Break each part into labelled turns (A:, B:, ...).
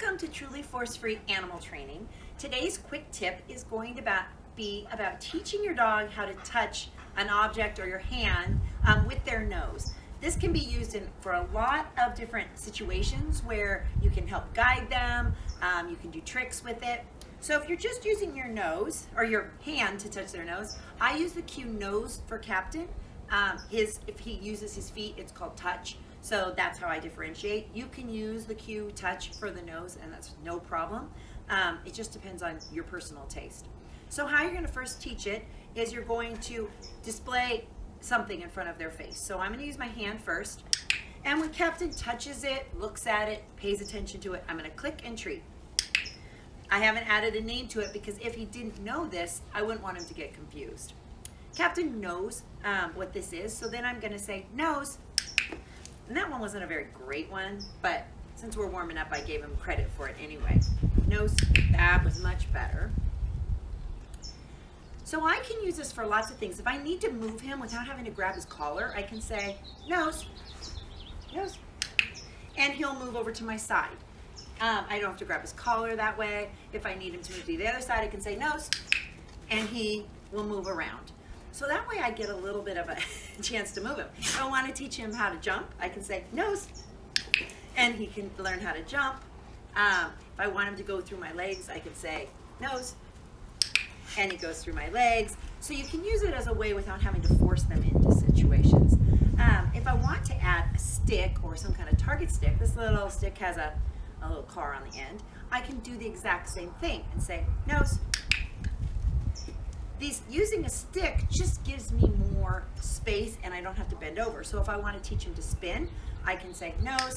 A: Welcome to Truly Force-Free Animal Training. Today's quick tip is going to be about teaching your dog how to touch an object or your hand with their nose. This can be used for a lot of different situations where you can help guide them, you can do tricks with it. So if you're just using your nose or your hand to touch their nose, I use the cue nose for Captain. If he uses his feet, it's called touch. So that's how I differentiate. You can use the cue touch for the nose, and that's no problem. It just depends on your personal taste. So how you're going to first teach it is you're going to display something in front of their face. So I'm going to use my hand first, and when Captain touches it, looks at it, pays attention to it, I'm going to click and treat. I haven't added a name to it because if he didn't know this, I wouldn't want him to get confused. Captain knows what this is, so then I'm going to say nose. And that one wasn't a very great one, but since we're warming up, I gave him credit for it anyway. Nose, that was much better. So I can use this for lots of things. If I need to move him without having to grab his collar, I can say nose, nose, and he'll move over to my side. I don't have to grab his collar that way. If I need him to move to the other side, I can say nose, and he will move around. So that way I get a little bit of a chance to move him. If I want to teach him how to jump, I can say nose, and he can learn how to jump. If I want him to go through my legs, I can say nose, and he goes through my legs. So you can use it as a way without having to force them into situations. If I want to add a stick or some kind of target stick, this little stick has a little car on the end, I can do the exact same thing and say nose. Using a stick just gives me more space and I don't have to bend over. So if I want to teach him to spin, I can say nose.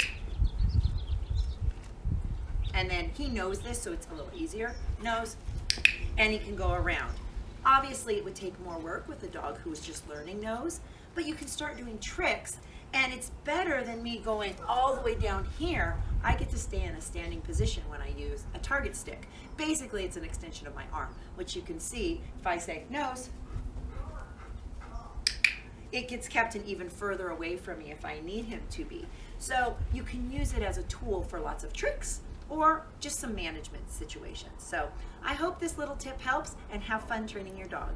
A: And then he knows this, so it's a little easier. Nose. And he can go around. Obviously, it would take more work with a dog who is just learning nose, but you can start doing tricks, and it's better than me going all the way down here. I get to stay in a standing position when I use a target stick. Basically, it's an extension of my arm, which you can see if I say nose. It gets Captain even further away from me if I need him to be. So you can use it as a tool for lots of tricks or just some management situations. So I hope this little tip helps, and have fun training your dog.